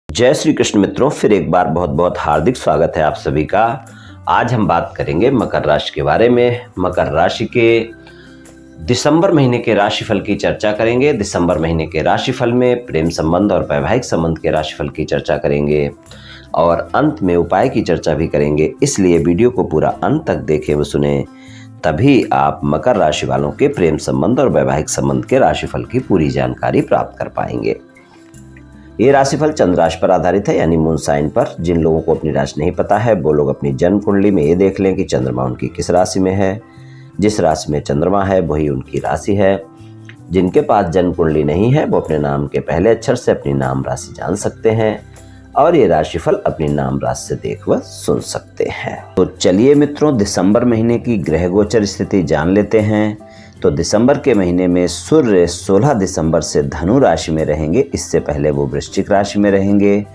जय श्री कृष्ण मित्रों, फिर एक बार बहुत बहुत हार्दिक स्वागत है आप सभी का। आज हम बात करेंगे मकर राशि के बारे में। मकर राशि के दिसंबर महीने के राशिफल की चर्चा करेंगे। दिसंबर महीने के राशिफल में प्रेम संबंध और वैवाहिक संबंध के राशिफल की चर्चा करेंगे और अंत में उपाय की चर्चा भी करेंगे। इसलिए वीडियो को पूरा अंत तक देखें व सुने, तभी आप मकर राशि वालों के प्रेम संबंध और वैवाहिक संबंध के राशिफल की पूरी जानकारी प्राप्त कर पाएंगे। ये राशिफल चंद्र राशि पर आधारित है, यानी मून साइन पर। जिन लोगों को अपनी राशि नहीं पता है वो लोग अपनी जन्म कुंडली में ये देख लें कि चंद्रमा उनकी किस राशि में है। जिस राशि में चंद्रमा है वही उनकी राशि है। जिनके पास जन्म कुंडली नहीं है वो अपने नाम के पहले अक्षर से अपनी नाम राशि जान सकते हैं और ये राशिफल अपनी नाम राशि से देख व सुन सकते हैं। तो चलिए मित्रों, दिसंबर महीने की ग्रह गोचर स्थिति जान लेते हैं। तो दिसंबर के महीने में सूर्य 16 दिसंबर से धनु राशि में रहेंगे। इससे पहले वो वृश्चिक राशि में रहेंगे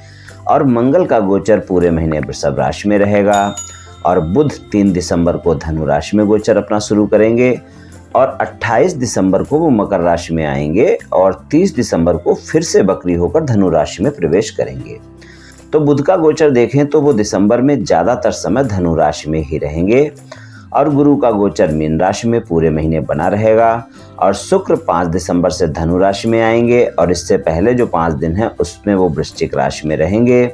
और मंगल का गोचर पूरे महीने वृषभ राशि में रहेगा और बुध 3 दिसंबर को धनु राशि में गोचर अपना शुरू करेंगे और 28 दिसंबर को वो मकर राशि में आएंगे और 30 दिसंबर को फिर से बकरी होकर धनु राशि में प्रवेश करेंगे। तो बुध का गोचर देखें तो वो दिसंबर में ज़्यादातर समय धनु राशि में ही रहेंगे और गुरु का गोचर मीन राशि में पूरे महीने बना रहेगा और शुक्र 5 दिसंबर से धनु राशि में आएंगे और इससे पहले जो 5 दिन है उसमें वो वृश्चिक राशि में रहेंगे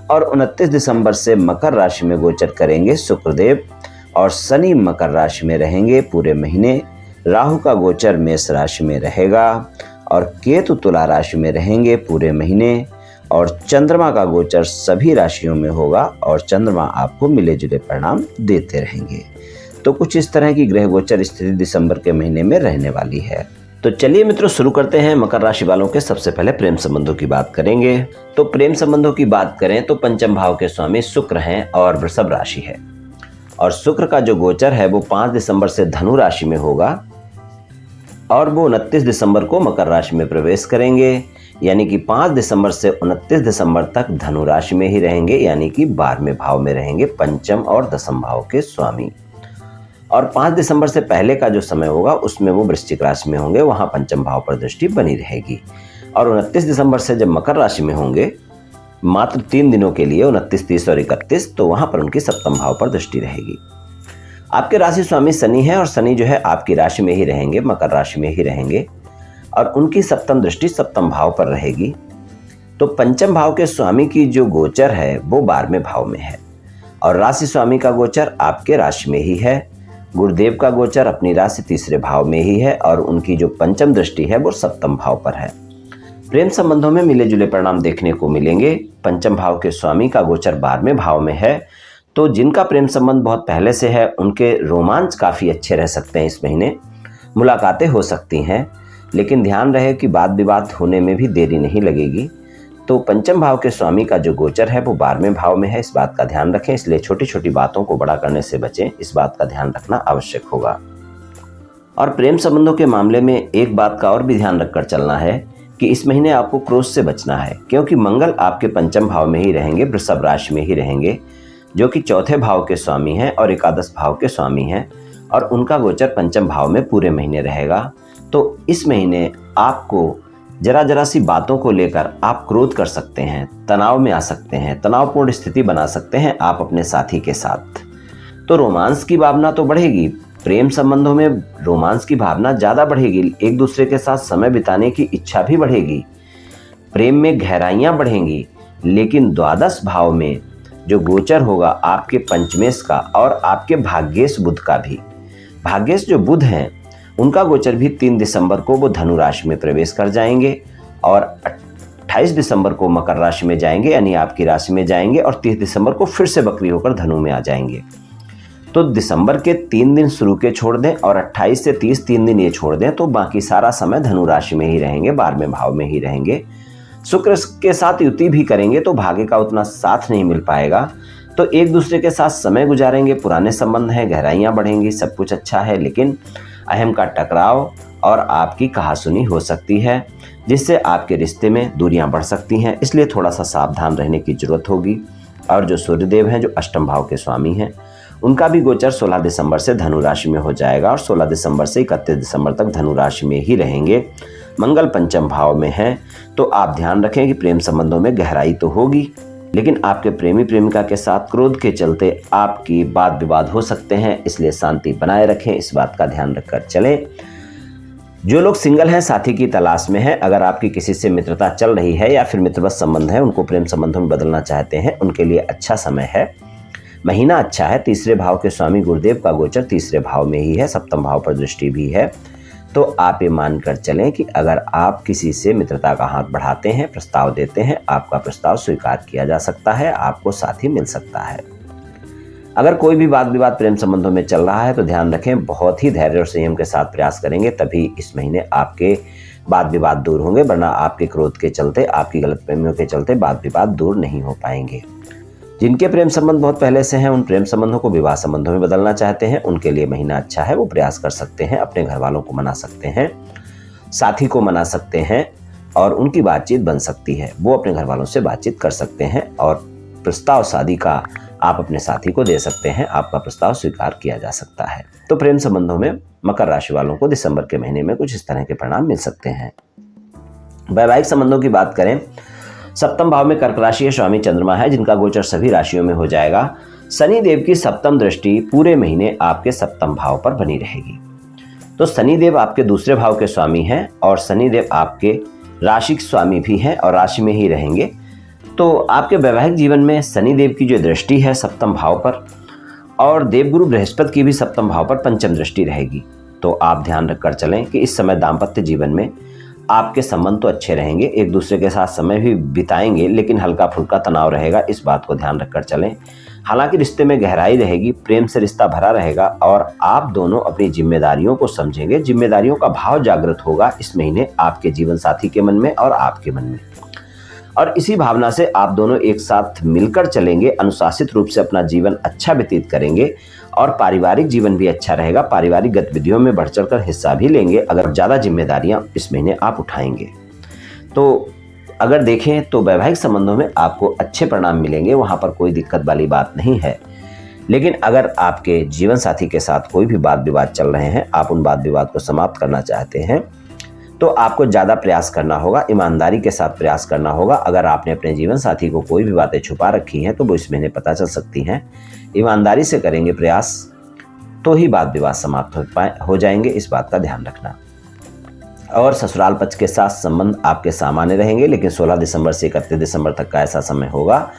और 29 दिसंबर से मकर राशि में गोचर करेंगे शुक्रदेव और शनि मकर राशि में रहेंगे पूरे महीने। राहु का गोचर मेष राशि में रहेगा और केतु तुला राशि में रहेंगे पूरे महीने और चंद्रमा का गोचर सभी राशियों में होगा और चंद्रमा आपको मिले जुले परिणाम देते रहेंगे। तो कुछ इस तरह की ग्रह गोचर स्थिति दिसंबर के महीने में रहने वाली है। तो चलिए मित्रों, शुरू करते हैं। मकर राशि वालों के सबसे पहले प्रेम संबंधों की बात करेंगे। तो प्रेम संबंधों की बात करें तो पंचम भाव के स्वामी शुक्र हैं और वृषभ राशि है और शुक्र का जो गोचर है वो 5 दिसंबर से धनु राशि में होगा और वो 29 दिसंबर को मकर राशि में प्रवेश करेंगे, यानी कि 5 दिसंबर से 29 दिसंबर तक धनु राशि में ही रहेंगे, यानी कि 12वें भाव में रहेंगे पंचम और दसम भाव के स्वामी। और 5 दिसंबर से पहले का जो समय होगा उसमें वो वृश्चिक राशि में होंगे, वहाँ पंचम भाव पर दृष्टि बनी रहेगी। और 29 दिसंबर से जब मकर राशि में होंगे मात्र 3 दिनों के लिए, 29, 30 और 31, तो वहाँ पर उनकी सप्तम भाव पर दृष्टि रहेगी। आपके राशि स्वामी शनि है और शनि जो है आपकी राशि में ही रहेंगे, मकर राशि में ही रहेंगे और उनकी सप्तम दृष्टि सप्तम भाव पर रहेगी। तो पंचम भाव के स्वामी की जो गोचर है वो 12वें भाव में है और राशि स्वामी का गोचर आपके राशि में ही है। गुरुदेव का गोचर अपनी राशि तीसरे भाव में ही है और उनकी जो पंचम दृष्टि है वो सप्तम भाव पर है। प्रेम संबंधों में मिले जुले परिणाम देखने को मिलेंगे। पंचम भाव के स्वामी का गोचर 12वें भाव में है, तो जिनका प्रेम संबंध बहुत पहले से है उनके रोमांच काफ़ी अच्छे रह सकते हैं। इस महीने मुलाकातें हो सकती हैं, लेकिन ध्यान रहे कि वाद विवाद होने में भी देरी नहीं लगेगी। तो पंचम भाव के स्वामी का जो गोचर है वो 12वें भाव में है, इस बात का ध्यान रखें। इसलिए छोटी छोटी बातों को बड़ा करने से बचें, इस बात का ध्यान रखना आवश्यक होगा। और प्रेम संबंधों के मामले में एक बात का और भी ध्यान रखकर चलना है कि इस महीने आपको क्रोध से बचना है, क्योंकि मंगल आपके पंचम भाव में ही रहेंगे, वृषभ राशि में ही रहेंगे, जो कि चौथे भाव के स्वामी हैं और एकादश भाव के स्वामी हैं और उनका गोचर पंचम भाव में पूरे महीने रहेगा। तो इस महीने आपको जरा सी बातों को लेकर आप क्रोध कर सकते हैं, तनाव में आ सकते हैं, तनावपूर्ण स्थिति बना सकते हैं आप अपने साथी के साथ। तो रोमांस की भावना तो बढ़ेगी, प्रेम संबंधों में रोमांस की भावना ज़्यादा बढ़ेगी, एक दूसरे के साथ समय बिताने की इच्छा भी बढ़ेगी, प्रेम में गहराइयाँ बढ़ेंगी। लेकिन द्वादश भाव में जो गोचर होगा आपके पंचमेश का और आपके भाग्येश बुध का भी, भाग्येश जो बुध हैं उनका गोचर भी 3 दिसंबर को वो धनु राशि में प्रवेश कर जाएंगे और 28 दिसंबर को मकर राशि में जाएंगे, यानी आपकी राशि में जाएंगे और 30 दिसंबर को फिर से बकरी होकर धनु में आ जाएंगे। तो दिसंबर के 3 दिन शुरू के छोड़ दें और 28 से 30 3 दिन ये छोड़ दें, तो बाकी सारा समय धनु राशि में ही रहेंगे, 12वें भाव में ही रहेंगे। शुक्र के साथ युति भी करेंगे तो भाग्य का उतना साथ नहीं मिल पाएगा, तो एक दूसरे के साथ समय गुजारेंगे, पुराने संबंध हैं, गहराइयाँ बढ़ेंगी, सब कुछ अच्छा है, लेकिन अहम का टकराव और आपकी कहासुनी हो सकती है, जिससे आपके रिश्ते में दूरियां बढ़ सकती हैं। इसलिए थोड़ा सा सावधान रहने की जरूरत होगी। और जो सूर्यदेव हैं, जो अष्टम भाव के स्वामी हैं, उनका भी गोचर 16 दिसंबर से धनु राशि में हो जाएगा और 16 दिसंबर से 31 दिसंबर तक धनु राशि में ही रहेंगे। मंगल पंचम भाव में है, तो आप ध्यान रखें कि प्रेम संबंधों में गहराई तो होगी, लेकिन आपके प्रेमी प्रेमिका के साथ क्रोध के चलते आपकी वाद विवाद हो सकते हैं, इसलिए शांति बनाए रखें, इस बात का ध्यान रखकर चलें। जो लोग सिंगल हैं, साथी की तलाश में हैं, अगर आपकी किसी से मित्रता चल रही है या फिर मित्रवत संबंध है, उनको प्रेम संबंधों में बदलना चाहते हैं, उनके लिए अच्छा समय है, महीना अच्छा है। तीसरे भाव के स्वामी गुरुदेव का गोचर तीसरे भाव में ही है, सप्तम भाव पर दृष्टि भी है। तो आप ये मानकर चलें कि अगर आप किसी से मित्रता का हाथ बढ़ाते हैं, प्रस्ताव देते हैं, आपका प्रस्ताव स्वीकार किया जा सकता है, आपको साथी मिल सकता है। अगर कोई भी वाद विवाद प्रेम संबंधों में चल रहा है तो ध्यान रखें, बहुत ही धैर्य और संयम के साथ प्रयास करेंगे तभी इस महीने आपके वाद विवाद दूर होंगे, वरना आपके क्रोध के चलते, आपकी गलतफहमियों के चलते वाद विवाद दूर नहीं हो पाएंगे। जिनके प्रेम संबंध बहुत पहले से हैं, उन प्रेम संबंधों को विवाह संबंधों में बदलना चाहते हैं, उनके लिए महीना अच्छा है, वो प्रयास कर सकते हैं, अपने घर वालों को मना सकते हैं, साथी को मना सकते हैं और उनकी बातचीत बन सकती है। वो अपने घर वालों से बातचीत कर सकते हैं और प्रस्ताव शादी का आप अपने साथी को दे सकते हैं, आपका प्रस्ताव स्वीकार किया जा सकता है। तो प्रेम संबंधों में मकर राशि वालों को दिसंबर के महीने में कुछ इस तरह के परिणाम मिल सकते हैं। वैवाहिक संबंधों की बात करें, सप्तम भाव में कर्क राशि है, स्वामी चंद्रमा है, जिनका गोचर सभी राशियों में हो जाएगा। शनि देव की सप्तम दृष्टि पूरे महीने आपके सप्तम भाव पर बनी रहेगी। तो शनि देव आपके दूसरे भाव के स्वामी हैं और शनि देव आपके राशि के स्वामी भी हैं और राशि में ही रहेंगे। तो आपके वैवाहिक जीवन में शनि देव की जो दृष्टि है सप्तम भाव पर, और देवगुरु बृहस्पति की भी सप्तम भाव पर पंचम दृष्टि रहेगी। तो आप ध्यान रखकर चलें कि इस समय दाम्पत्य जीवन में आपके संबंध तो अच्छे रहेंगे, एक दूसरे के साथ समय भी बिताएंगे, लेकिन हल्का फुल्का तनाव रहेगा, इस बात को ध्यान रखकर चलें। हालांकि रिश्ते में गहराई रहेगी, प्रेम से रिश्ता भरा रहेगा और आप दोनों अपनी जिम्मेदारियों को समझेंगे, जिम्मेदारियों का भाव जागृत होगा इस महीने आपके जीवन साथी के मन में और आपके मन में, और इसी भावना से आप दोनों एक साथ मिलकर चलेंगे, अनुशासित रूप से अपना जीवन अच्छा व्यतीत करेंगे और पारिवारिक जीवन भी अच्छा रहेगा। पारिवारिक गतिविधियों में बढ़ चढ़कर हिस्सा भी लेंगे अगर ज़्यादा जिम्मेदारियां इस महीने आप उठाएंगे। तो अगर देखें तो वैवाहिक संबंधों में आपको अच्छे परिणाम मिलेंगे, वहाँ पर कोई दिक्कत वाली बात नहीं है। लेकिन अगर आपके जीवन साथी के साथ कोई भी वाद विवाद चल रहे हैं, आप उन वाद विवाद को समाप्त करना चाहते हैं, तो आपको ज़्यादा प्रयास करना होगा, ईमानदारी के साथ प्रयास करना होगा। अगर आपने अपने जीवन साथी को कोई भी बातें छुपा रखी हैं तो वो इस महीने पता चल सकती हैं। ईमानदारी से करेंगे प्रयास तो ही वाद विवाद समाप्त हो जाएंगे, इस बात का ध्यान रखना। और ससुराल पक्ष के साथ संबंध आपके सामान्य रहेंगे, लेकिन 16 दिसंबर से 31 दिसंबर तक का ऐसा समय होगा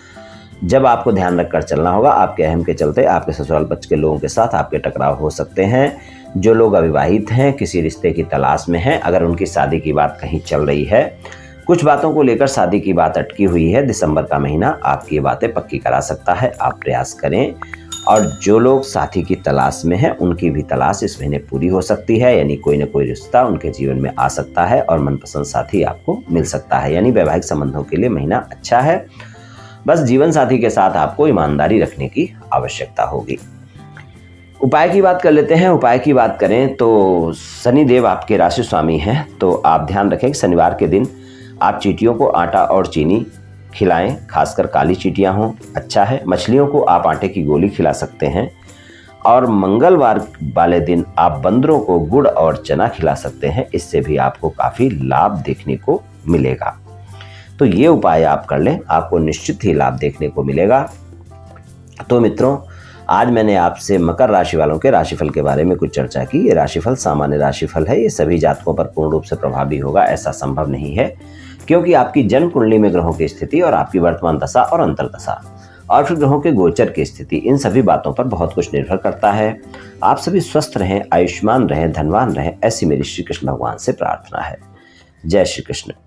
जब आपको ध्यान रखकर चलना होगा। आपके अहम के चलते आपके ससुराल पक्ष के लोगों के साथ आपके टकराव हो सकते हैं। जो लोग अविवाहित हैं, किसी रिश्ते की तलाश में हैं, अगर उनकी शादी की बात कहीं चल रही है, कुछ बातों को लेकर शादी की बात अटकी हुई है, दिसंबर का महीना आपकी बातें पक्की करा सकता है, आप प्रयास करें। और जो लोग साथी की तलाश में हैं, उनकी भी तलाश इस महीने पूरी हो सकती है, यानी कोई न कोई रिश्ता उनके जीवन में आ सकता है और मनपसंद साथी आपको मिल सकता है। यानी वैवाहिक संबंधों के लिए महीना अच्छा है, बस जीवन साथी के साथ आपको ईमानदारी रखने की आवश्यकता होगी। उपाय की बात कर लेते हैं। उपाय की बात करें तो शनि देव आपके राशि स्वामी हैं, तो आप ध्यान रखें कि शनिवार के दिन आप चींटियों को आटा और चीनी खिलाएं, खासकर काली चींटियां हों, अच्छा है। मछलियों को आप आटे की गोली खिला सकते हैं और मंगलवार वाले दिन आप बंदरों को गुड़ और चना खिला सकते हैं, इससे भी आपको काफ़ी लाभ देखने को मिलेगा। तो ये उपाय आप कर लें, आपको निश्चित ही लाभ देखने को मिलेगा। तो मित्रों, आज मैंने आपसे मकर राशि वालों के राशिफल के बारे में कुछ चर्चा की। ये राशिफल सामान्य राशिफल है, ये सभी जातकों पर पूर्ण रूप से प्रभावी होगा ऐसा संभव नहीं है, क्योंकि आपकी जन्म कुंडली में ग्रहों की स्थिति और आपकी वर्तमान दशा और अंतर्दशा और फिर ग्रहों के गोचर की स्थिति, इन सभी बातों पर बहुत कुछ निर्भर करता है। आप सभी स्वस्थ रहें, आयुष्मान रहें, धनवान रहें, ऐसी मेरी श्री कृष्ण भगवान से प्रार्थना है। जय श्री कृष्ण।